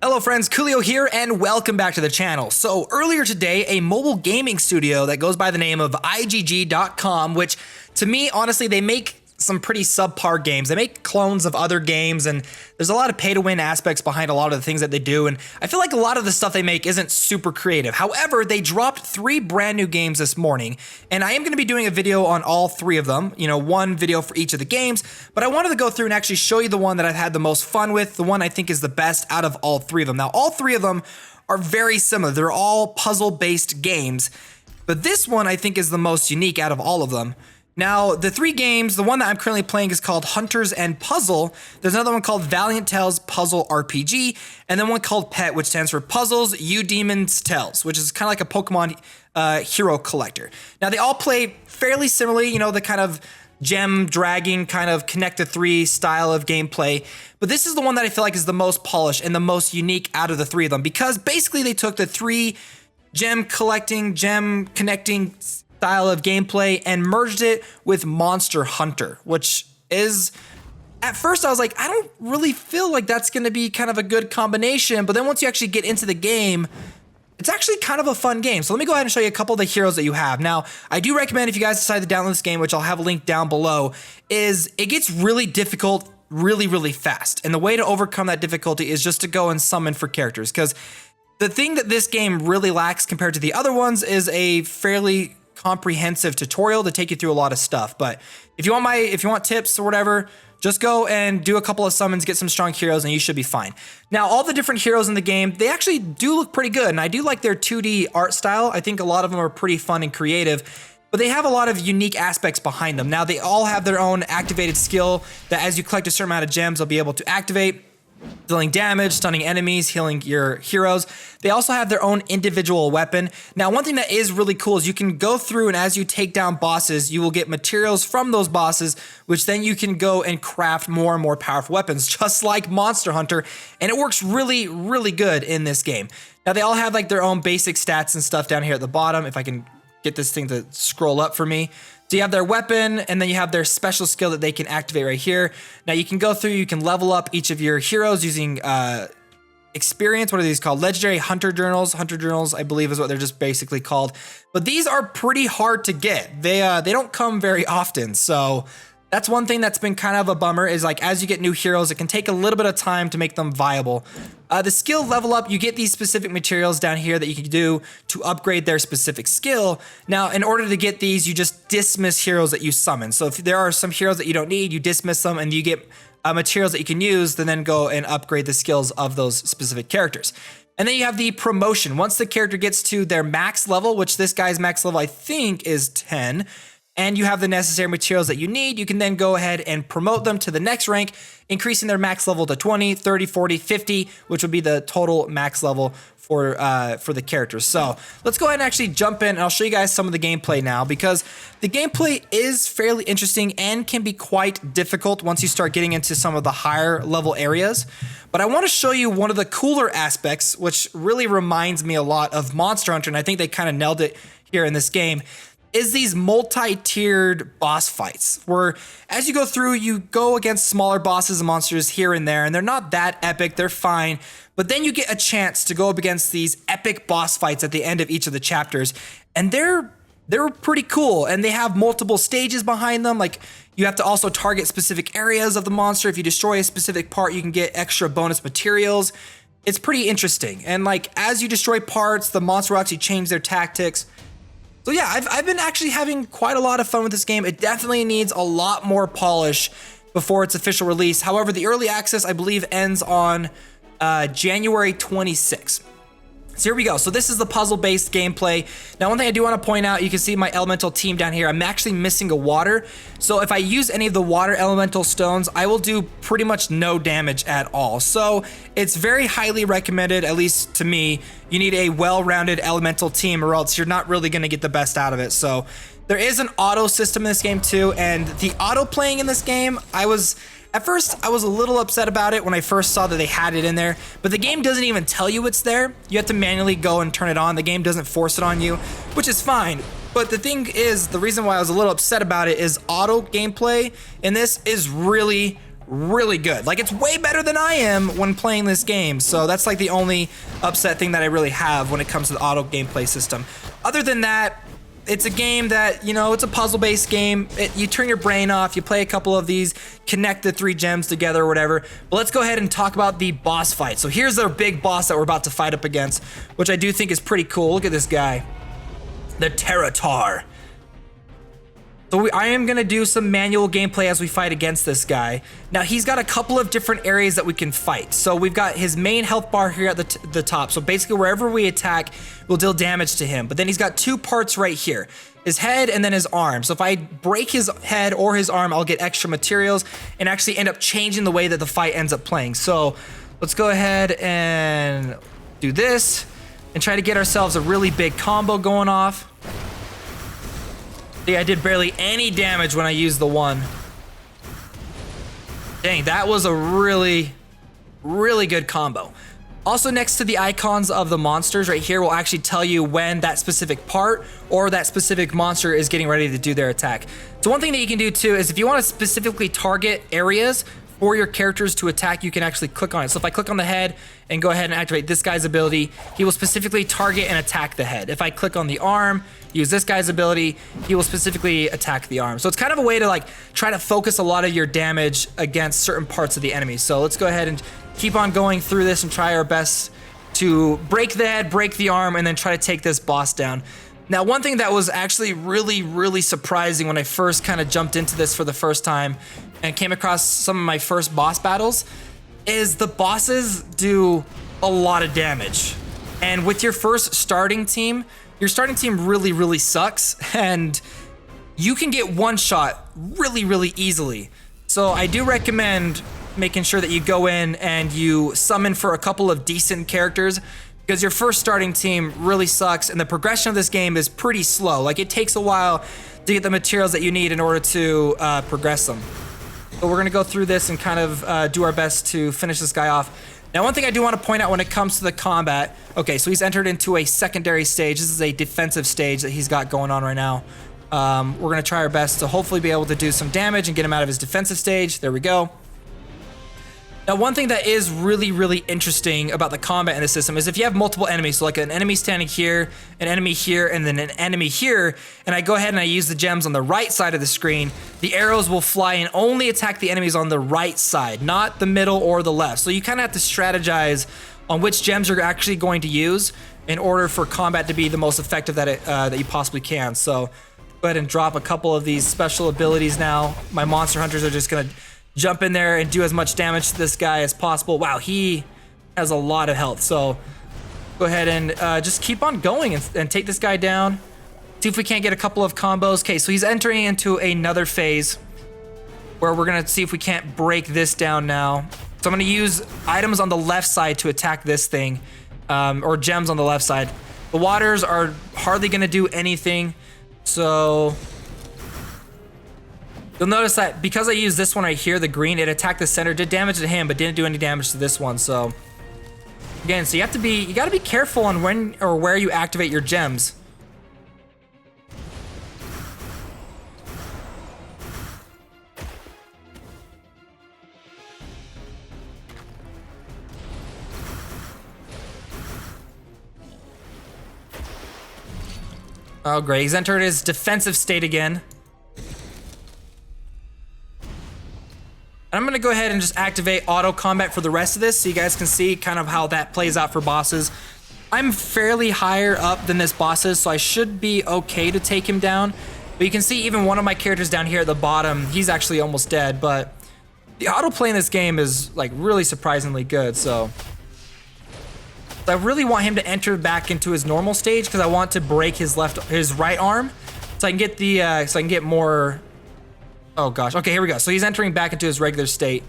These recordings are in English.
Hello friends, Koolio here and welcome back to the channel. So earlier today, a mobile gaming studio that goes by the name of IGG.com, which to me, honestly, they make some pretty subpar games. They make clones of other games and there's a lot of pay to win aspects behind a lot of the things that they do. And I feel like a lot of the stuff they make isn't super creative. However, they dropped 3 brand new games this morning and I am going to be doing a video on all 3 of them, one video for each of the games, but I wanted to go through and actually show you the one that I've had the most fun with, the one I think is the best out of all 3 of them. Now, all 3 of them are very similar. They're all puzzle-based games, but this one I think is the most unique out of all of them. Now, the 3 games, the one that I'm currently playing is called Hunters and Puzzle. There's another one called Valiant Tales Puzzle RPG, and then one called Pet, which stands for Puzzles You Demons Tales, which is kind of like a Pokemon hero collector. Now, they all play fairly similarly, the kind of gem dragging kind of connect to 3 style of gameplay. But this is the one that I feel like is the most polished and the most unique out of the 3 of them, because basically they took the 3 gem collecting, gem connecting style of gameplay and merged it with Monster Hunter, which is, at first I was like, I don't really feel like that's going to be kind of a good combination, but then once you actually get into the game, it's actually kind of a fun game. So let me go ahead and show you a couple of the heroes that you have. Now, I do recommend if you guys decide to download this game, which I'll have a link down below, is it gets really difficult really fast. And the way to overcome that difficulty is just to go and summon for characters, because the thing that this game really lacks compared to the other ones is a fairly comprehensive tutorial to take you through a lot of stuff. But if you want tips or whatever, just go and do a couple of summons, get some strong heroes, and you should be fine. Now, all the different heroes in the game, they actually do look pretty good, and I do like their 2D art style. I think a lot of them are pretty fun and creative, but they have a lot of unique aspects behind them. Now, they all have their own activated skill that as you collect a certain amount of gems, they'll be able to activate, dealing damage, stunning enemies, healing your heroes. They also have their own individual weapon. Now, one thing that is really cool is you can go through and as you take down bosses, you will get materials from those bosses, which then you can go and craft more and more powerful weapons, just like Monster Hunter. And it works really good in this game. Now, they all have like their own basic stats and stuff down here at the bottom. If I can get this thing to scroll up for me. So you have their weapon, and then you have their special skill that they can activate right here. Now you can go through, you can level up each of your heroes using experience. What are these called? Legendary Hunter Journals. Hunter Journals, I believe, is what they're just basically called. But these are pretty hard to get. They don't come very often. So that's one thing that's been kind of a bummer, is like as you get new heroes, it can take a little bit of time to make them viable. The skill level up, you get these specific materials down here that you can do to upgrade their specific skill. Now, in order to get these, you just dismiss heroes that you summon. So if there are some heroes that you don't need, you dismiss them and you get materials that you can use to then go and upgrade the skills of those specific characters. And then you have the promotion. Once the character gets to their max level, which this guy's max level I think is 10, and you have the necessary materials that you need, you can then go ahead and promote them to the next rank, increasing their max level to 20, 30, 40, 50, which would be the total max level for the characters. So let's go ahead and actually jump in, and I'll show you guys some of the gameplay now, because the gameplay is fairly interesting and can be quite difficult once you start getting into some of the higher level areas. But I want to show you one of the cooler aspects, which really reminds me a lot of Monster Hunter, and I think they kind of nailed it here in this game, is these multi-tiered boss fights, where as you go through, you go against smaller bosses and monsters here and there, and they're not that epic, they're fine, but then you get a chance to go up against these epic boss fights at the end of each of the chapters, and they're pretty cool, and they have multiple stages behind them. Like, you have to also target specific areas of the monster. If you destroy a specific part, you can get extra bonus materials. It's pretty interesting, and like, as you destroy parts, the monster will actually change their tactics. So yeah, I've been actually having quite a lot of fun with this game. It definitely needs a lot more polish before its official release. However, the early access, I believe, ends on January 26th. So here we go. So this is the puzzle-based gameplay. Now, one thing I do want to point out, you can see my elemental team down here. I'm actually missing a water. So if I use any of the water elemental stones, I will do pretty much no damage at all. So it's very highly recommended, at least to me. You need a well-rounded elemental team, or else you're not really going to get the best out of it. So there is an auto system in this game too, and the auto playing in this game, at first, I was a little upset about it when I first saw that they had it in there, but the game doesn't even tell you it's there. You have to manually go and turn it on. The game doesn't force it on you, which is fine. But the thing is, the reason why I was a little upset about it is auto gameplay in this is really really good. Like, it's way better than I am when playing this game. So that's like the only upset thing that I really have when it comes to the auto gameplay system. Other than that, it's a game that, you know, it's a puzzle-based game. You turn your brain off, you play a couple of these, connect the 3 gems together or whatever. But let's go ahead and talk about the boss fight. So here's our big boss that we're about to fight up against, which I do think is pretty cool. Look at this guy, the Teratar. So I am gonna do some manual gameplay as we fight against this guy. Now he's got a couple of different areas that we can fight. So we've got his main health bar here at the top. So basically wherever we attack, we'll deal damage to him. But then he's got 2 parts right here, his head and then his arm. So if I break his head or his arm, I'll get extra materials and actually end up changing the way that the fight ends up playing. So let's go ahead and do this and try to get ourselves a really big combo going off. I did barely any damage when I used the 1. Dang, that was a really, really good combo. Also, next to the icons of the monsters right here will actually tell you when that specific part or that specific monster is getting ready to do their attack. So one thing that you can do too is if you want to specifically target areas for your characters to attack, you can actually click on it. So if I click on the head and go ahead and activate this guy's ability, he will specifically target and attack the head. If I click on the arm, use this guy's ability, he will specifically attack the arm. So it's kind of a way to like try to focus a lot of your damage against certain parts of the enemy. So let's go ahead and keep on going through this and try our best to break the head, break the arm, and then try to take this boss down. Now, one thing that was actually really, really surprising when I first kind of jumped into this for the first time and came across some of my first boss battles is the bosses do a lot of damage. And with your first starting team, your starting team really, really sucks, and you can get one shot really, really easily. So I do recommend making sure that you go in and you summon for a couple of decent characters, because your first starting team really sucks and the progression of this game is pretty slow. Like, it takes a while to get the materials that you need in order to progress them. So we're gonna go through this and kind of do our best to finish this guy off. Now, one thing I do want to point out when it comes to the combat, okay, so he's entered into a secondary stage. This is a defensive stage that he's got going on right now. We're gonna try our best to hopefully be able to do some damage and get him out of his defensive stage. There we go. Now, one thing that is really, really interesting about the combat in the system is if you have multiple enemies, so like an enemy standing here, an enemy here, and then an enemy here, and I go ahead and I use the gems on the right side of the screen, the arrows will fly and only attack the enemies on the right side, not the middle or the left. So you kind of have to strategize on which gems you're actually going to use in order for combat to be the most effective that you possibly can. So go ahead and drop a couple of these special abilities now. My monster hunters are just gonna jump in there and do as much damage to this guy as possible. Wow, he has a lot of health. So go ahead and just keep on going and take this guy down. See if we can't get a couple of combos. Okay, so he's entering into another phase where we're gonna see if we can't break this down now. So I'm gonna use items on the left side to attack this thing, or gems on the left side. The waters are hardly gonna do anything. So you'll notice that because I used this one right here, the green, it attacked the center, did damage to him, but didn't do any damage to this one. So again, so you gotta be careful on when or where you activate your gems. Oh great, he's entered his defensive state again. I'm gonna go ahead and just activate auto combat for the rest of this so you guys can see kind of how that plays out for bosses. I'm fairly higher up than this boss is, so I should be okay to take him down. But you can see even one of my characters down here at the bottom, he's actually almost dead, but the autoplay in this game is like really surprisingly good, so. I really want him to enter back into his normal stage because I want to break his right arm so I can get the, more. Oh gosh, okay, here we go. So he's entering back into his regular state.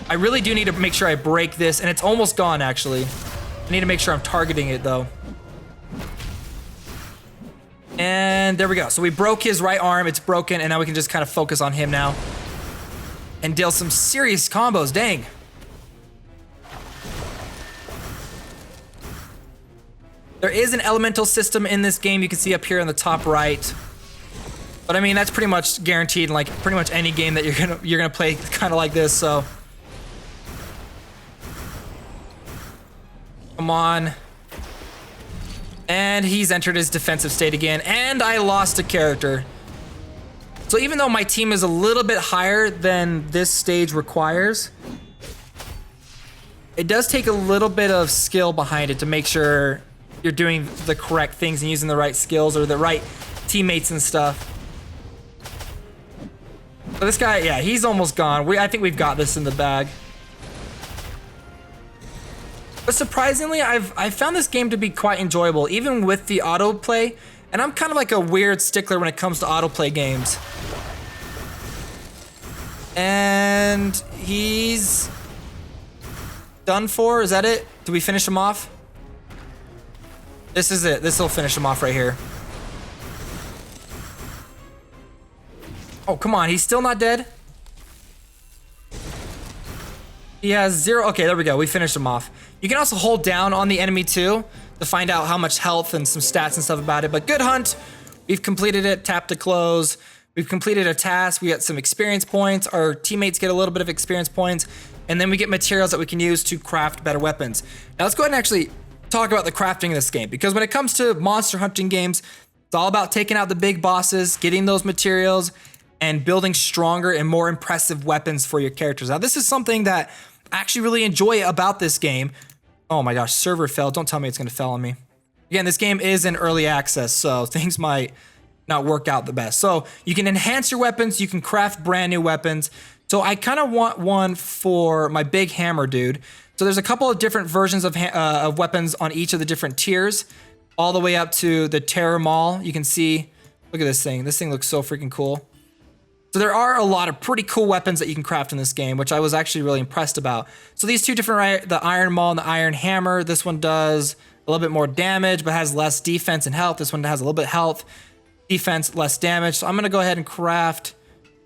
I really do need to make sure I break this, and it's almost gone actually. I need to make sure I'm targeting it though. And there we go. So we broke his right arm, it's broken, and now we can just kind of focus on him now and deal some serious combos, dang. There is an elemental system in this game, you can see up here in the top right. But I mean, that's pretty much guaranteed in like pretty much any game that you're gonna play kind of like this. So come on. And he's entered his defensive state again, and I lost a character. So even though my team is a little bit higher than this stage requires, it does take a little bit of skill behind it to make sure you're doing the correct things and using the right skills or the right teammates and stuff. So this guy, yeah, he's almost gone. I think we've got this in the bag. But surprisingly, I've found this game to be quite enjoyable, even with the autoplay. And I'm kind of like a weird stickler when it comes to autoplay games. And he's done for. Is that it? Do we finish him off? This is it. This will finish him off right here. Oh, come on. He's still not dead? He has 0. Okay, there we go. We finished him off. You can also hold down on the enemy too to find out how much health and some stats and stuff about it. But good hunt. We've completed it. Tap to close. We've completed a task. We got some experience points. Our teammates get a little bit of experience points. And then we get materials that we can use to craft better weapons. Now let's go ahead and actually talk about the crafting in this game. Because when it comes to monster hunting games, it's all about taking out the big bosses, getting those materials, and building stronger and more impressive weapons for your characters. Now this is something that I actually really enjoy about this game. Oh my gosh, server failed. Don't tell me it's gonna fail on me. Again, this game is in early access, so things might not work out the best. So you can enhance your weapons, you can craft brand new weapons. So I kind of want one for my big hammer dude. So there's a couple of different versions of weapons on each of the different tiers, all the way up to the Terror Maul. You can see, look at this thing. This thing looks so freaking cool. So there are a lot of pretty cool weapons that you can craft in this game, which I was actually really impressed about. So these two different, the Iron Maul and the Iron Hammer, this one does a little bit more damage, but has less defense and health. This one has a little bit of health, defense, less damage. So I'm gonna go ahead and craft,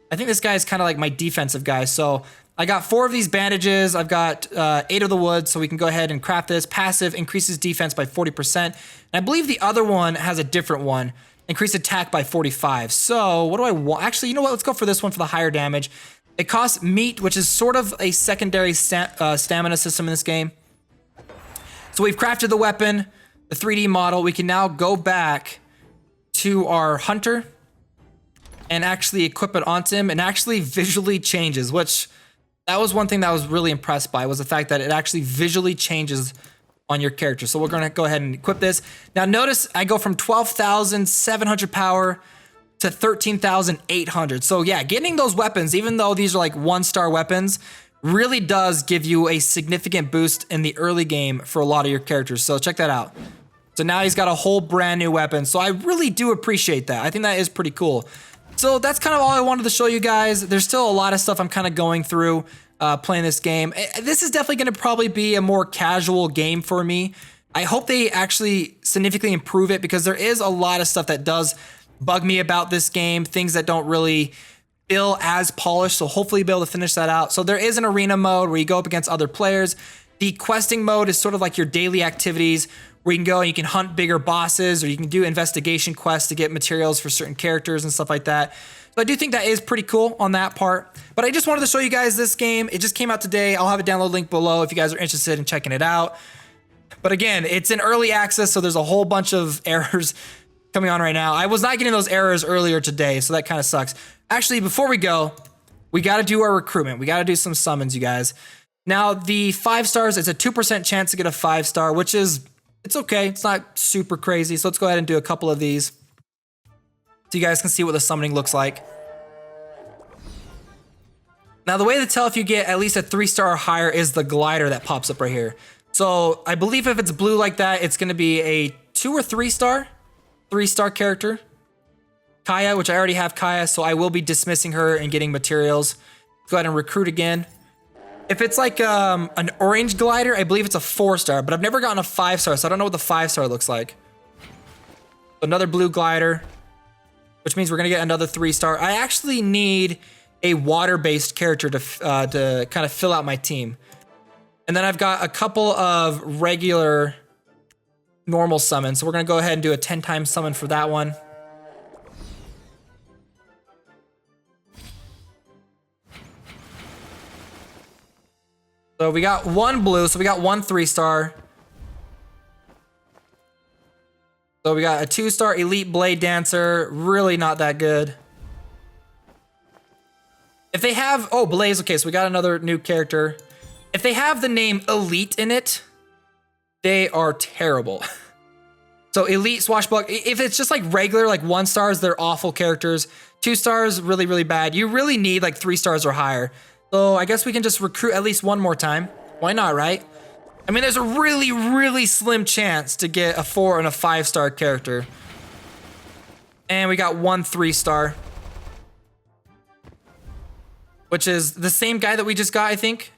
I think this guy is kind of like my defensive guy. So I got 4 of these bandages. I've got 8 of the wood, so we can go ahead and craft this. Passive increases defense by 40%. And I believe the other one has a different one. Increase attack by 45. So what do I want? Actually, you know what? Let's go for this one for the higher damage. It costs meat, which is sort of a secondary stamina system in this game. So we've crafted the weapon, the 3D model. We can now go back to our hunter and actually equip it onto him, and actually visually changes, which that was one thing that I was really impressed by, was the fact that it actually visually changes on your character. So we're gonna go ahead and equip this. Now notice I go from 12,700 power to 13,800. So yeah, getting those weapons, even though these are like 1-star weapons, really does give you a significant boost in the early game for a lot of your characters. So check that out. So now he's got a whole brand new weapon. So I really do appreciate that. I think that is pretty cool. So that's kind of all I wanted to show you guys. There's still a lot of stuff I'm kind of going through playing this game. This is definitely going to probably be a more casual game for me. I hope they actually significantly improve it, because there is a lot of stuff that does bug me about this game, things that don't really feel as polished. So hopefully be able to finish that out. So there is an arena mode where you go up against other players. The questing mode is sort of like your daily activities, where you can go and you can hunt bigger bosses, or you can do investigation quests to get materials for certain characters and stuff like that. So I do think that is pretty cool on that part. But I just wanted to show you guys this game. It just came out today. I'll have a download link below if you guys are interested in checking it out. But again, it's in early access, so there's a whole bunch of errors coming on right now. I was not getting those errors earlier today, so that kind of sucks. Actually, before we go, we got to do our recruitment. We got to do some summons, you guys. Now, the 5 stars, it's a 2% chance to get a 5-star, which is, it's okay. It's not super crazy. So let's go ahead and do a couple of these so you guys can see what the summoning looks like. Now, the way to tell if you get at least a 3-star or higher is the glider that pops up right here. So I believe if it's blue like that, it's going to be a 2 or 3-star, 3-star character. Kaya, which I already have Kaya, so I will be dismissing her and getting materials. Go ahead and recruit again. If it's like an orange glider, I believe it's a 4-star, but I've never gotten a 5-star, so I don't know what the 5-star looks like. Another blue glider, which means we're gonna get another 3-star. I actually need a water-based character to kind of fill out my team. And then I've got a couple of regular normal summons, so we're gonna go ahead and do a 10-time summon for that one. So we got one blue, so we got one 3-star. So we got a 2-star Elite Blade Dancer, really not that good. If they have, oh, Blaze, okay, so we got another new character. If they have the name Elite in it, they are terrible. So Elite Swashbuckler, if it's just like regular, like 1 stars, they're awful characters. 2 stars, really, really bad. You really need like 3 stars or higher. So I guess we can just recruit at least one more time. Why not, right? I mean, there's a really, really slim chance to get a 4 and a 5-star character. And we got one 3-star. Which is the same guy that we just got, I think.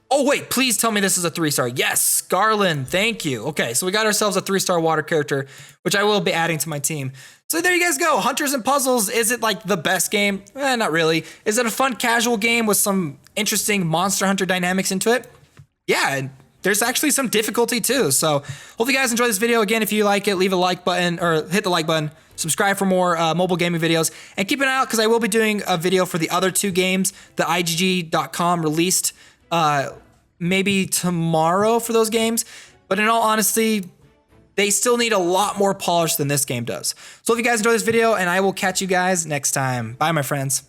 Oh, wait, please tell me this is a 3-star. Yes, Garland, thank you. Okay, so we got ourselves a 3-star water character, which I will be adding to my team. So there you guys go. Hunters and Puzzles. Is it like the best game? Not really. Is it a fun casual game with some interesting Monster Hunter dynamics into it? Yeah, and there's actually some difficulty too. So hope you guys enjoy this video. Again, if you like it, leave a like button or hit the like button. Subscribe for more mobile gaming videos. And keep an eye out because I will be doing a video for the other 2 games that IGG.com released maybe tomorrow for those games. But in all honesty, they still need a lot more polish than this game does. So if you guys enjoy this video, and I will catch you guys next time. Bye, my friends.